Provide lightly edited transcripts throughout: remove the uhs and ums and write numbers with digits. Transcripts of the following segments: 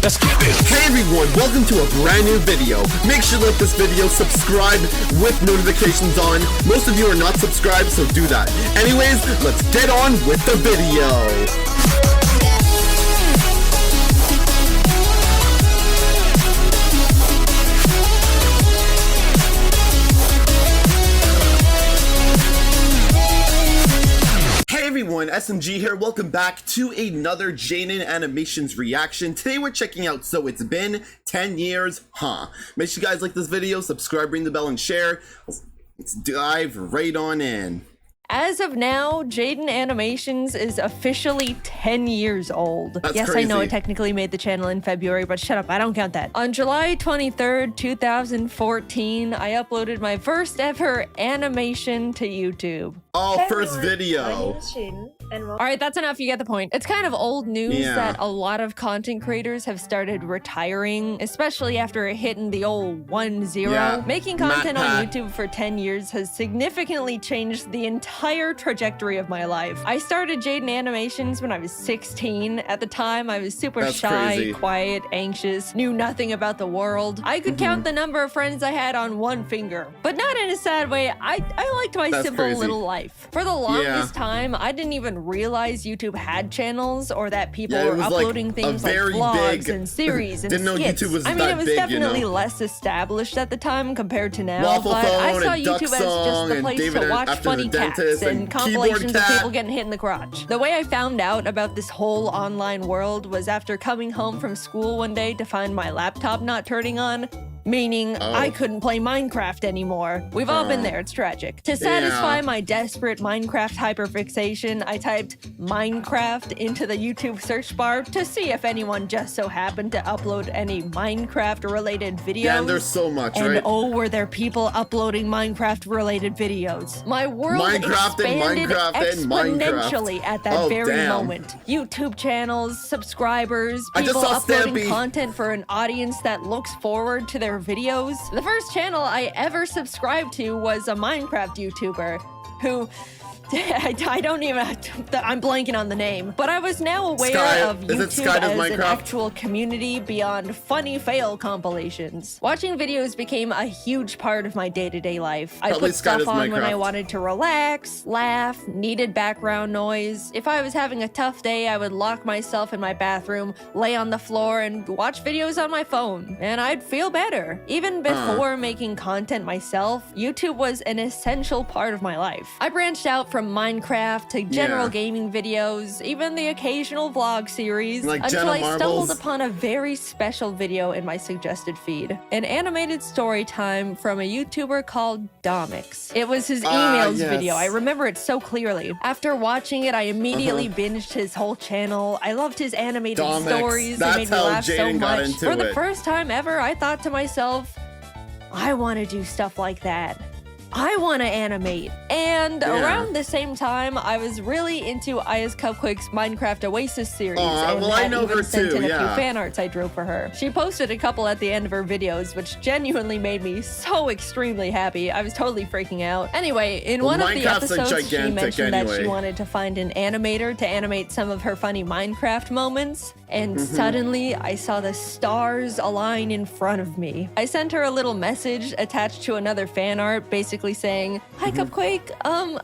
Let's get it. Hey everyone, welcome to a brand new video. Make sure to like this video, subscribe with notifications on. Most of you are not subscribed, so do that. Anyways, let's get on with the video. Everyone, SMG here. Welcome back to another Jaiden Animations reaction. Today we're checking out So It's Been 10 Years, Huh? Make sure you guys like this video, subscribe, ring the bell, and share. Let's dive right on in. As of now, Jaiden Animations is officially 10 years old. That's yes, crazy. I know I technically made the channel in February, but shut up, I don't count that. On July 23rd, 2014, I uploaded my first ever animation to YouTube. Oh, first video. Alright, that's enough, you get the point. It's kind of old news that a lot of content creators have started retiring, especially after hitting the old 1-0. Yeah. Making content on YouTube for 10 years has significantly changed the entire trajectory of my life. I started Jaiden Animations when I was 16. At the time, I was super shy, quiet, anxious, knew nothing about the world. I could count the number of friends I had on one finger. But not in a sad way, I liked my simple little life. For the longest time, I didn't even realize YouTube had channels or that people were uploading things like vlogs and series and skits. YouTube was I mean, it was definitely less established at the time compared to now, but I saw YouTube as just the place to watch funny cats and compilations of people getting hit in the crotch. The way I found out about this whole online world was after coming home from school one day to find my laptop not turning on. Meaning, I couldn't play Minecraft anymore. We've all been there, it's tragic. To satisfy my desperate Minecraft hyperfixation, I typed Minecraft into the YouTube search bar to see if anyone just so happened to upload any Minecraft-related videos. Yeah, there's so much, and right? oh, were there people uploading Minecraft-related videos. My world expanded exponentially at that very moment. YouTube channels, subscribers, people uploading content for an audience that looks forward to their videos. The first channel I ever subscribed to was a Minecraft YouTuber who I don't even, I'm blanking on the name, but I was now aware of YouTube as an actual community beyond funny fail compilations. Watching videos became a huge part of my day-to-day life. I put stuff on when I wanted to relax, laugh, needed background noise. If I was having a tough day, I would lock myself in my bathroom, lay on the floor, and watch videos on my phone, and I'd feel better. Even before making content myself, YouTube was an essential part of my life. I branched out from Minecraft to general gaming videos, even the occasional vlog series, until I stumbled upon a very special video in my suggested feed. An animated story time from a YouTuber called Domix. It was his emails video. I remember it so clearly. After watching it, I immediately binged his whole channel. I loved his animated stories. They made me laugh so much. For the first time ever, I thought to myself, I want to do stuff like that. I want to animate. And around the same time, I was really into Aya's Cupquake's Minecraft Oasis series. And I know her sent in a few fan arts I drew for her. She posted a couple at the end of her videos, which genuinely made me so extremely happy. I was totally freaking out. Anyway, in one of the episodes, she mentioned that she wanted to find an animator to animate some of her funny Minecraft moments. And suddenly, I saw the stars align in front of me. I sent her a little message attached to another fan art, basically saying, "Hi Cupquake,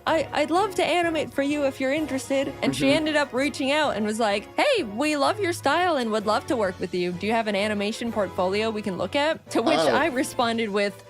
I'd love to animate for you if you're interested." And she ended up reaching out and was like, "Hey, we love your style and would love to work with you. Do you have an animation portfolio we can look at?" To which I responded with,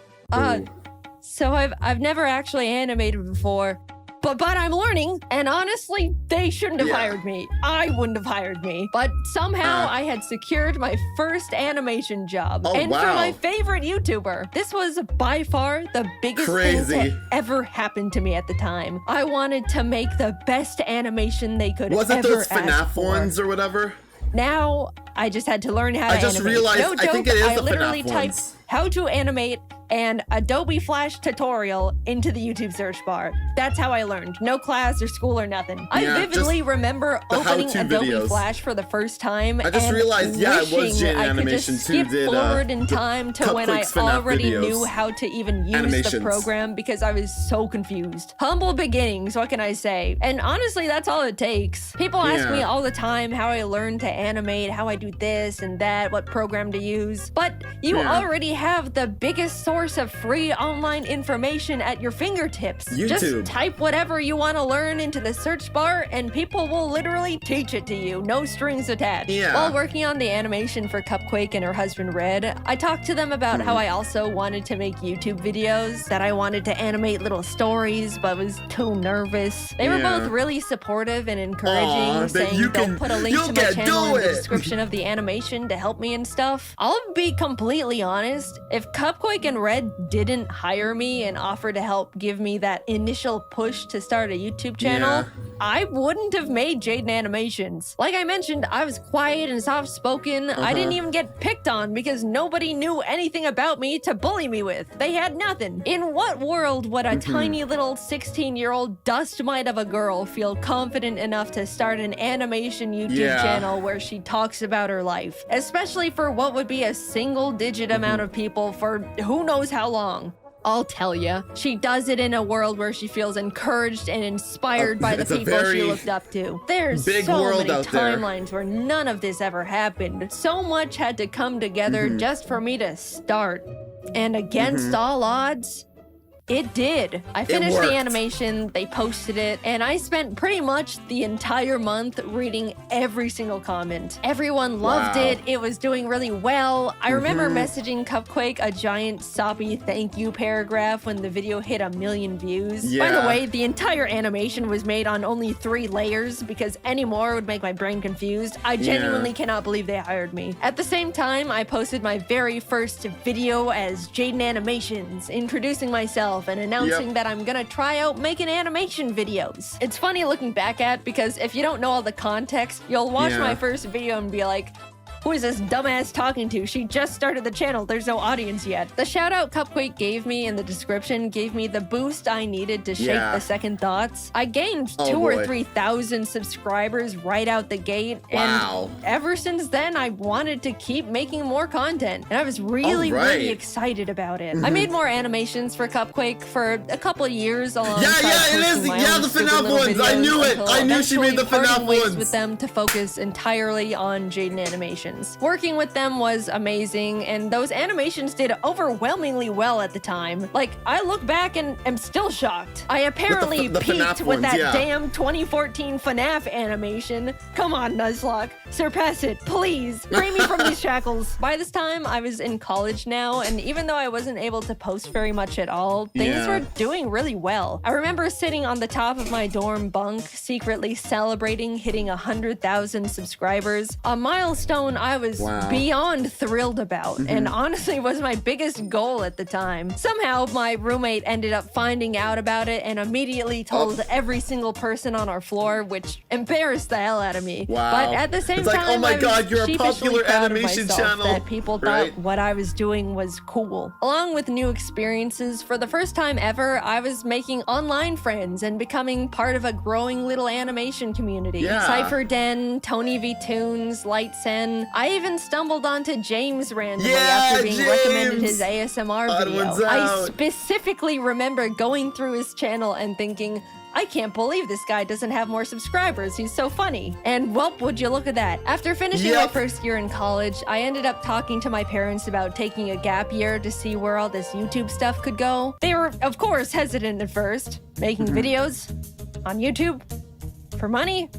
so I've never actually animated before. But I'm learning, and honestly, they shouldn't have hired me. I wouldn't have hired me. But somehow I had secured my first animation job. And for my favorite YouTuber. This was by far the biggest thing that ever happened to me at the time. I wanted to make the best animation they could ever ask for. Was it those FNAF ones or whatever? Now, I just had to learn how to animate. I just realized, no joke, I think it is I the literally FNAF typed ones. how to animate and Adobe Flash tutorial into the YouTube search bar. That's how I learned. No class or school or nothing. I vividly remember opening Adobe Flash for the first time. I just realized, it was Jaiden Animations who did forward in time to when I already knew how to even use the program because I was so confused. Humble beginnings, what can I say? And honestly, that's all it takes. People ask me all the time how I learned to animate, how I do this and that, what program to use. But you already have the biggest source of free online information at your fingertips. YouTube. Just type whatever you want to learn into the search bar and people will literally teach it to you, no strings attached. While working on the animation for Cupquake and her husband Red, I talked to them about how I also wanted to make YouTube videos, that I wanted to animate little stories but was too nervous. They were both really supportive and encouraging, saying they'll put a link to my channel in the description of the animation to help me and stuff. I'll be completely honest, if Cupquake and Red didn't hire me and offer to help give me that initial push to start a YouTube channel, I wouldn't have made Jaiden Animations. Like I mentioned, I was quiet and soft-spoken. I didn't even get picked on because nobody knew anything about me to bully me with. They had nothing. In what world would a tiny little 16-year-old dust mite of a girl feel confident enough to start an animation YouTube channel where she talks about her life? Especially for what would be a single-digit amount of people for who knows how long. I'll tell ya, she does it in a world where she feels encouraged and inspired by the people she looked up to. There's so many timelines where none of this ever happened. So much had to come together just for me to start. And against all odds, it did. I finished the animation, they posted it, and I spent pretty much the entire month reading every single comment. Everyone loved it. It was doing really well. I remember messaging Cupquake a giant soppy thank you paragraph when the video hit 1 million views. By the way, the entire animation was made on only 3 layers because any more would make my brain confused. I genuinely cannot believe they hired me. At the same time, I posted my very first video as Jaiden Animations, introducing myself and announcing that I'm gonna try out making animation videos. It's funny looking back at because if you don't know all the context, you'll watch my first video and be like, who is this dumbass talking to? She just started the channel. There's no audience yet. The shout out Cupquake gave me in the description gave me the boost I needed to shake the second thoughts. I gained 2,000 or 3,000 subscribers right out the gate. And ever since then, I wanted to keep making more content. And I was really excited about it. I made more animations for Cupquake for a couple of years. It is. The FNAF ones. I knew it. I knew she made the FNAF ones. With them to focus entirely on Jaiden Animations. Working with them was amazing, and those animations did overwhelmingly well at the time. Like, I look back and am still shocked. I apparently peaked with that damn 2014 FNAF animation. Come on, Nuzlocke. Surpass it, please. Free me from these shackles. By this time, I was in college now, and even though I wasn't able to post very much at all, things were doing really well. I remember sitting on the top of my dorm bunk, secretly celebrating hitting 100,000 subscribers, a milestone I was beyond thrilled about, and honestly was my biggest goal at the time. Somehow, my roommate ended up finding out about it and immediately told every single person on our floor, which embarrassed the hell out of me. But at the same time, oh my god, you're a popular animation channel. That people thought what I was doing was cool. Along with new experiences, for the first time ever, I was making online friends and becoming part of a growing little animation community. Cypher Den, Tony V Tunes, Lightsen. I even stumbled onto James randomly after being recommended his ASMR video. I specifically remember going through his channel and thinking, I can't believe this guy doesn't have more subscribers. He's so funny. And well, would you look at that. After finishing my first year in college, I ended up talking to my parents about taking a gap year to see where all this YouTube stuff could go. They were, of course, hesitant at first. Making videos on YouTube for money?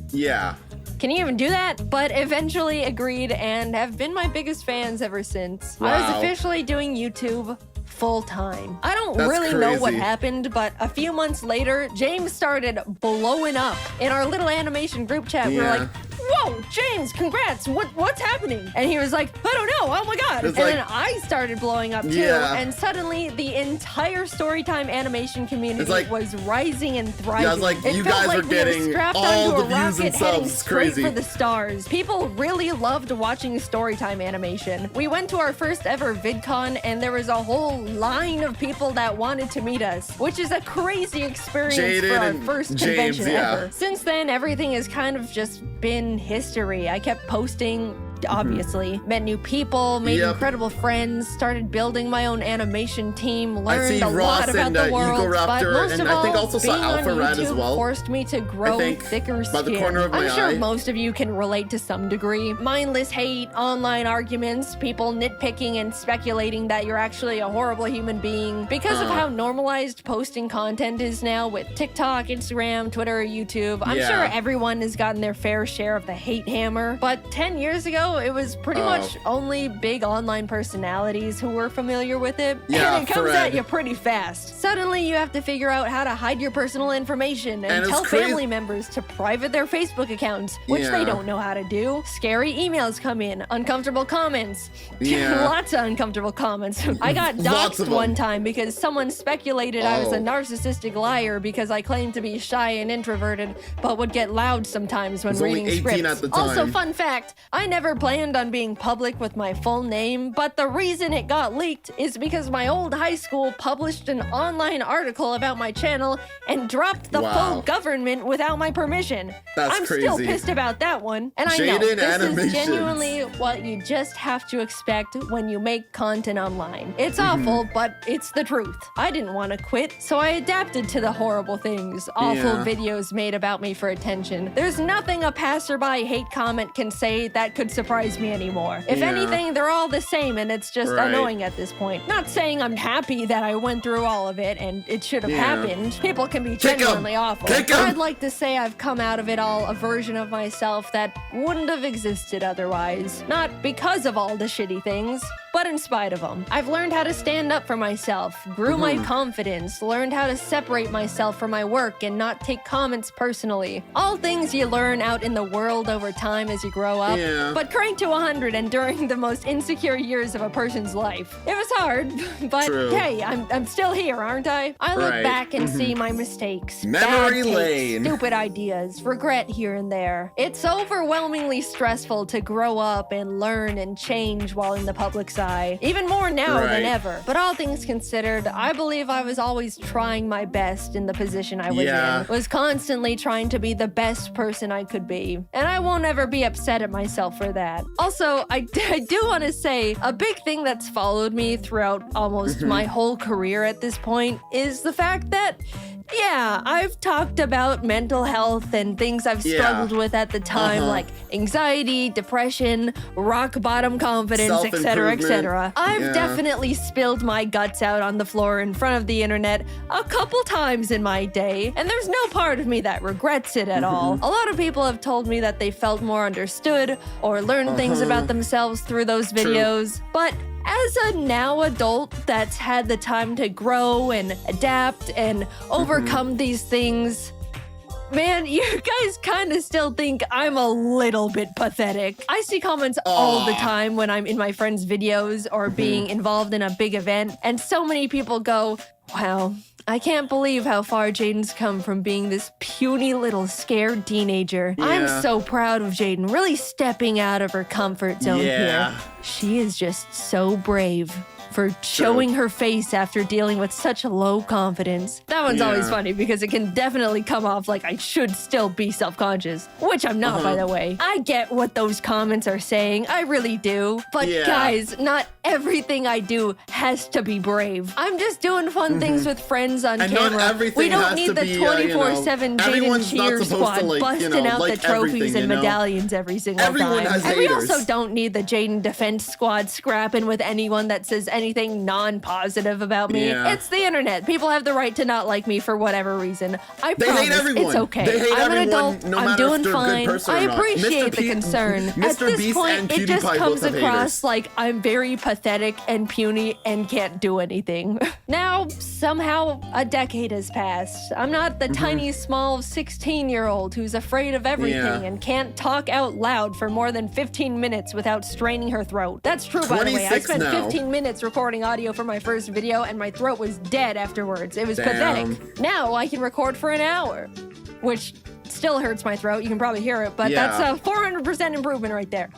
Can you even do that? But eventually agreed and have been my biggest fans ever since. I was officially doing YouTube full-time. I don't really know what happened, but a few months later, James started blowing up. In our little animation group chat, we were like, whoa, "Whoa, James, congrats! What's happening?" And he was like, "I don't know. Oh my god!" And then I started blowing up too, and suddenly the entire Storytime animation community was rising and thriving. Yeah, I was like, you guys are getting all the views and subs. It's crazy. For the stars. People really loved watching Storytime animation. We went to our first ever VidCon, and there was a whole line of people that wanted to meet us, which is a crazy experience Jaiden for our first James, convention ever. Since then, everything has kind of just been history. I kept posting, obviously, met new people, made incredible friends, started building my own animation team, learned a lot about the world, but most of all, being on YouTube forced me to grow thicker skin. I'm sure most of you can relate to some degree. Mindless hate, online arguments, people nitpicking and speculating that you're actually a horrible human being because of how normalized posting content is now with TikTok, Instagram, Twitter, YouTube. I'm sure everyone has gotten their fair share of the hate hammer, but 10 years ago, it was pretty much only big online personalities who were familiar with it, and it comes at you pretty fast. Suddenly, you have to figure out how to hide your personal information and tell family members to private their Facebook accounts, which they don't know how to do. Scary emails come in, uncomfortable comments, lots of uncomfortable comments. I got doxxed one time because someone speculated I was a narcissistic liar because I claimed to be shy and introverted, but would get loud sometimes when reading scripts. Also, fun fact, I never planned on being public with my full name, but the reason it got leaked is because my old high school published an online article about my channel and dropped the full government without my permission. I'm still pissed about that one. And I know, this is genuinely what you just have to expect when you make content online. It's awful, but it's the truth. I didn't want to quit, so I adapted to the horrible things awful videos made about me for attention. There's nothing a passerby hate comment can say that could surprise me anymore. If anything, they're all the same, and it's just annoying at this point. Not saying I'm happy that I went through all of it and it should have happened. People can be genuinely awful. I'd like to say I've come out of it all a version of myself that wouldn't have existed otherwise. Not because of all the shitty things, but in spite of them. I've learned how to stand up for myself, grew my confidence, learned how to separate myself from my work and not take comments personally. All things you learn out in the world over time as you grow up, but crank to 100 and during the most insecure years of a person's life. It was hard, but hey, I'm still here, aren't I? I look back and see my mistakes, memory lane, stupid ideas, regret here and there. It's overwhelmingly stressful to grow up and learn and change while in the public's eye, even more now than ever. But all things considered, I believe I was always trying my best in the position I was in, was constantly trying to be the best person I could be, and I won't ever be upset at myself for that. Also, I do want to say, a big thing that's followed me throughout almost my whole career at this point is the fact that I've talked about mental health and things I've struggled with at the time, like anxiety, depression, rock bottom confidence, etc., etc. I've definitely spilled my guts out on the floor in front of the internet a couple times in my day, and there's no part of me that regrets it at all. A lot of people have told me that they felt more understood or learned things about themselves through those videos, but as a now adult that's had the time to grow and adapt and overcome these things, man, you guys kind of still think I'm a little bit pathetic. I see comments all the time when I'm in my friends' videos or being involved in a big event, and so many people go, wow, I can't believe how far Jaiden's come from being this puny little scared teenager. I'm so proud of Jaiden really stepping out of her comfort zone here. She is just so brave for showing her face after dealing with such low confidence. That one's always funny because it can definitely come off like I should still be self-conscious, which I'm not, by the way. I get what those comments are saying, I really do. But guys, not everything I do has to be brave. I'm just doing fun things with friends on camera. We don't need the 24/7 Jaiden cheer squad busting out the trophies and medallions every single time. And we also don't need the Jaiden defense squad scrapping with anyone that says anything non-positive about me. It's the internet. People have the right to not like me for whatever reason. I promise it's okay. They hate I'm an everyone, adult. no I'm matter doing if they're a fine. good person I or not. appreciate the concern. At this Beast point, and it just PewDiePie comes both have across haters. like I'm very pathetic and puny and can't do anything. Now, somehow, a decade has passed. I'm not the tiny, small 16-year-old who's afraid of everything and can't talk out loud for more than 15 minutes without straining her throat. That's true, by the way. I spent 15 minutes recording audio for my first video, and my throat was dead afterwards. It was pathetic. Now I can record for an hour, which still hurts my throat. You can probably hear it, but that's a 400% improvement right there.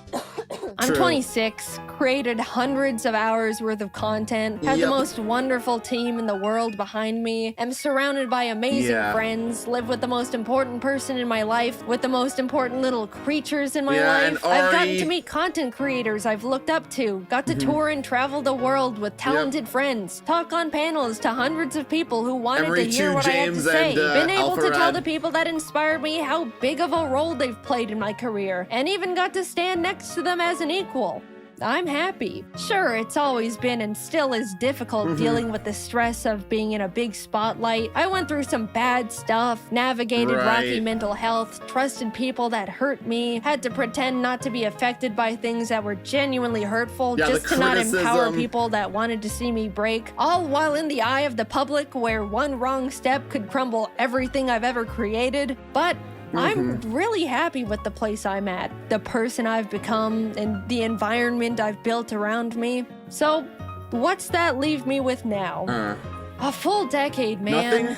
I'm 26, created hundreds of hours worth of content, have the most wonderful team in the world behind me, am surrounded by amazing friends, live with the most important person in my life, with the most important little creatures in my life. I've gotten to meet content creators I've looked up to, got to tour and travel the world with talented friends, talk on panels to hundreds of people who wanted to hear what I had to say, been able to tell the people that inspired me how big of a role they've played in my career, and even got to stand next to them as an equal. I'm happy. Sure, it's always been and still is difficult dealing with the stress of being in a big spotlight. I went through some bad stuff, navigated rocky mental health, trusted people that hurt me, had to pretend not to be affected by things that were genuinely hurtful just to not empower people that wanted to see me break, all while in the eye of the public where one wrong step could crumble everything I've ever created. But I'm really happy with the place I'm at, the person I've become, and the environment I've built around me. So, what's that leave me with now? A full decade, man. Nothing?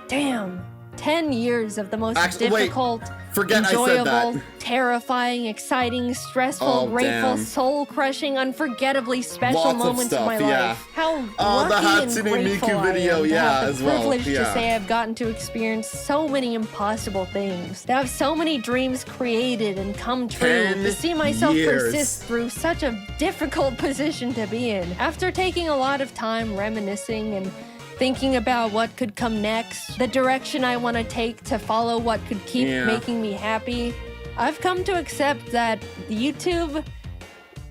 Damn. 10 years of the most difficult, enjoyable, terrifying, exciting, stressful, grateful, soul-crushing, unforgettably special moments of my life. How lucky and grateful I am to have the privilege to say I've gotten to experience so many impossible things, to have so many dreams created and come true, to see myself persist through such a difficult position to be in. After taking a lot of time reminiscing and thinking about what could come next, the direction I want to take to follow what could keep making me happy, I've come to accept that YouTube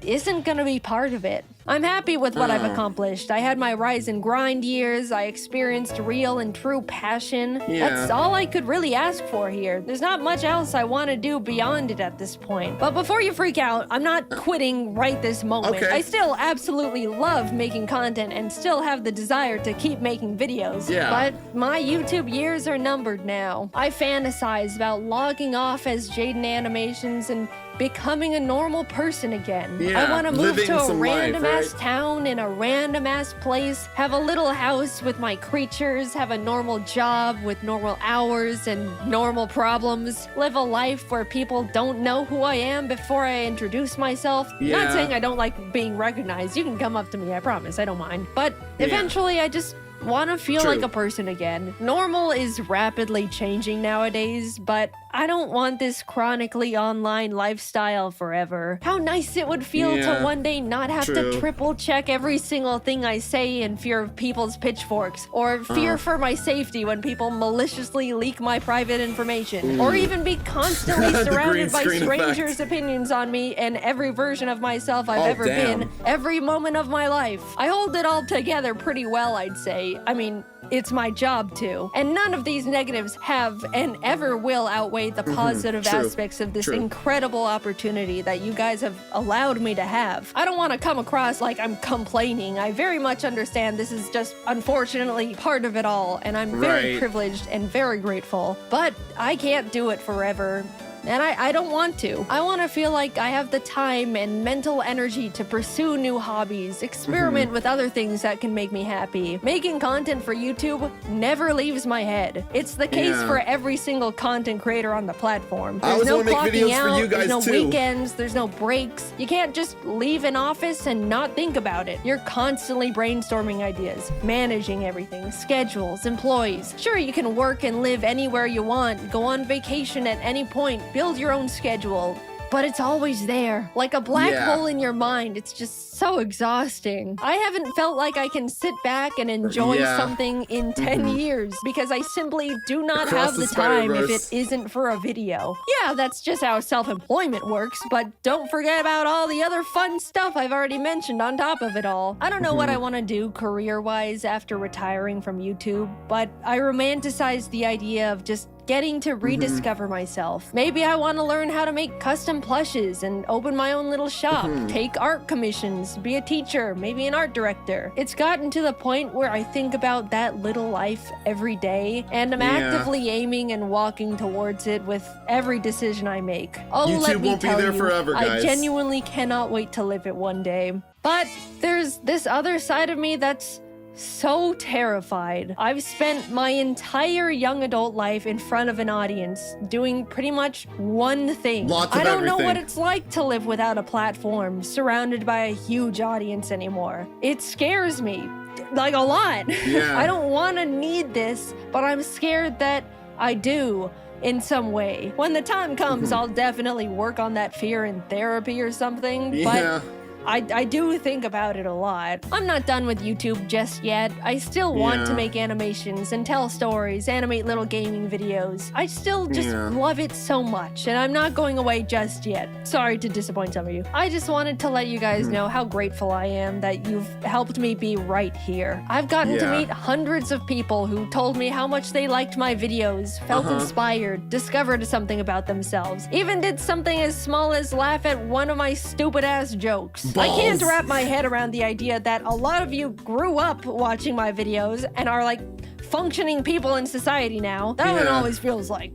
isn't gonna be part of it. I'm happy with what I've accomplished. I had my rise and grind years. I experienced real and true passion. That's all I could really ask for here. There's not much else I want to do beyond it at this point. But before you freak out, I'm not quitting right this moment. I still absolutely love making content and still have the desire to keep making videos. But my YouTube years are numbered now. I fantasize about logging off as Jaiden Animations and becoming a normal person again. I want to move to a random-ass town in a random-ass place, have a little house with my creatures, have a normal job with normal hours and normal problems, live a life where people don't know who I am before I introduce myself. Not saying I don't like being recognized. You can come up to me, I promise, I don't mind. But eventually I just want to feel like a person again. Normal is rapidly changing nowadays, but I don't want this chronically online lifestyle forever. How nice it would feel to one day not have to triple check every single thing I say in fear of people's pitchforks, or fear for my safety when people maliciously leak my private information, or even be constantly surrounded by strangers' opinions on me and every version of myself I've ever been, every moment of my life. I hold it all together pretty well, I'd say. I mean, it's my job to. And none of these negatives have and ever will outweigh the positive aspects of this incredible opportunity that you guys have allowed me to have. I don't want to come across like I'm complaining. I very much understand this is just unfortunately part of it all, and I'm very privileged and very grateful. But I can't do it forever. And I don't want to. I want to feel like I have the time and mental energy to pursue new hobbies, experiment with other things that can make me happy. Making content for YouTube never leaves my head. It's the case for every single content creator on the platform. There's no clocking out, there's no weekends, there's no breaks. You can't just leave an office and not think about it. You're constantly brainstorming ideas, managing everything, schedules, employees. Sure, you can work and live anywhere you want, go on vacation at any point, build your own schedule, but it's always there. Like a black hole in your mind. It's just so exhausting. I haven't felt like I can sit back and enjoy something in 10 years because I simply do not have the time if it isn't for a video. Yeah, that's just how self-employment works, but don't forget about all the other fun stuff I've already mentioned on top of it all. I don't know what I want to do career-wise after retiring from YouTube, but I romanticize the idea of just getting to rediscover myself. Maybe I want to learn how to make custom plushes and open my own little shop, take art commissions, be a teacher, maybe an art director. It's gotten to the point where I think about that little life every day, and I'm actively aiming and walking towards it with every decision I make. Oh, YouTube won't be there forever, guys. I genuinely cannot wait to live it one day. But there's this other side of me that's so terrified. I've spent my entire young adult life in front of an audience doing pretty much one thing. I don't know what it's like to live without a platform, surrounded by a huge audience anymore. It scares me, like a lot. I don't want to need this, but I'm scared that I do in some way. When the time comes, I'll definitely work on that fear in therapy or something, but I do think about it a lot. I'm not done with YouTube just yet. I still want to make animations and tell stories, animate little gaming videos. I still just love it so much, and I'm not going away just yet. Sorry to disappoint some of you. I just wanted to let you guys know how grateful I am that you've helped me be right here. I've gotten to meet hundreds of people who told me how much they liked my videos, felt inspired, discovered something about themselves, even did something as small as laugh at one of my stupid-ass jokes. I can't wrap my head around the idea that a lot of you grew up watching my videos and are like functioning people in society now. That one always feels like.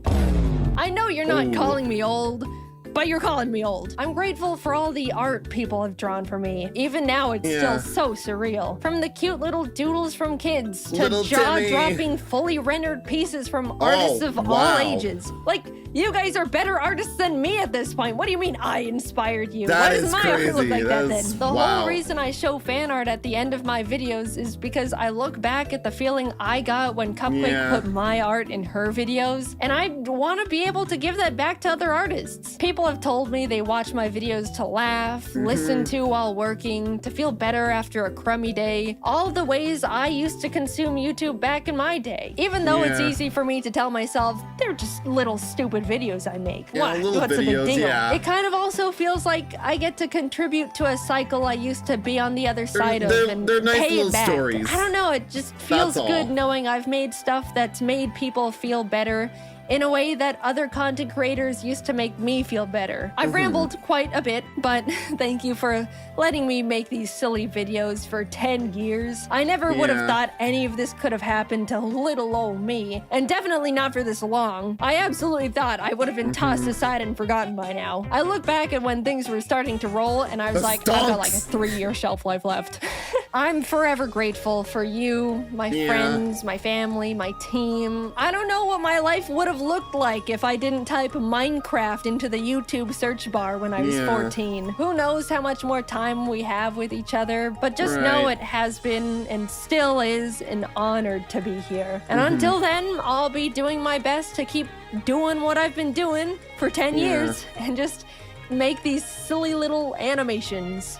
I know you're not calling me old, but you're calling me old. I'm grateful for all the art people have drawn for me. Even now, it's still so surreal. From the cute little doodles from kids to jaw-dropping, fully rendered pieces from artists of all ages. Like, you guys are better artists than me at this point. What do you mean I inspired you? Why does my art look like that then? The whole reason I show fan art at the end of my videos is because I look back at the feeling I got when Cupquake put my art in her videos, and I want to be able to give that back to other artists. People have told me they watch my videos to laugh, listen to while working, to feel better after a crummy day. All the ways I used to consume YouTube back in my day. Even though it's easy for me to tell myself, they're just little stupid videos I make. What's a big deal? It kind of also feels like I get to contribute to a cycle I used to be on the other side of and they're nice pay little it back. Stories. I don't know, it just feels good knowing I've made stuff that's made people feel better in a way that other content creators used to make me feel better. I've rambled quite a bit, but thank you for letting me make these silly videos for 10 years. I never would have thought any of this could have happened to little old me, and definitely not for this long. I absolutely thought I would have been tossed aside and forgotten by now. I look back at when things were starting to roll, and I was like, I've got like a 3-year shelf life left. I'm forever grateful for you, my friends, my family, my team. I don't know what my life would have looked like if I didn't type Minecraft into the YouTube search bar when I was 14. Who knows how much more time we have with each other, but just know it has been and still is an honor to be here. And until then, I'll be doing my best to keep doing what I've been doing for 10 years and just make these silly little animations.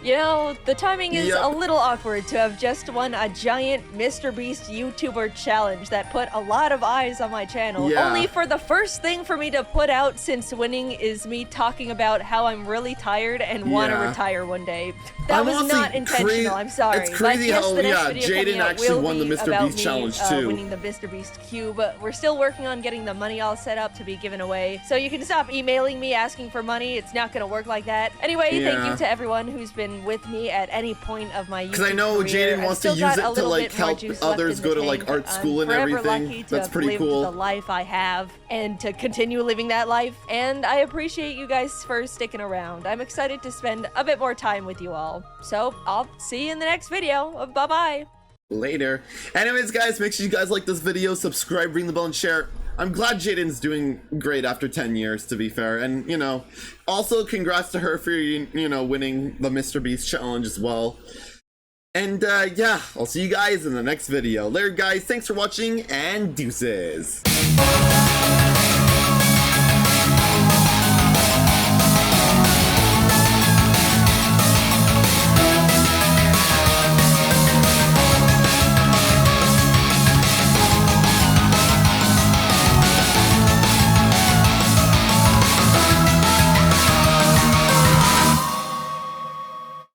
You know, the timing is a little awkward to have just won a giant MrBeast YouTuber challenge that put a lot of eyes on my channel. Only for the first thing for me to put out since winning is me talking about how I'm really tired and want to retire one day. That was not intentional, I'm sorry. It's crazy how, Jaiden actually won the MrBeast challenge too. Winning the MrBeast cube. We're still working on getting the money all set up to be given away. So you can stop emailing me asking for money. It's not gonna work like that. Anyway, thank you to everyone who's been with me at any point of my YouTube Because I know Jaiden wants to use it to like help others go to like art school and everything. That's pretty cool. The life I have and to continue living that life. And I appreciate you guys for sticking around. I'm excited to spend a bit more time with you all. So I'll see you in the next video. Bye-bye. Later. Anyways, guys, make sure you guys like this video, subscribe, ring the bell, and share. I'm glad Jaiden's doing great after 10 years, to be fair. And, you know, also congrats to her for, you know, winning the MrBeast challenge as well. And, yeah, I'll see you guys in the next video. Later, guys. Thanks for watching, and deuces.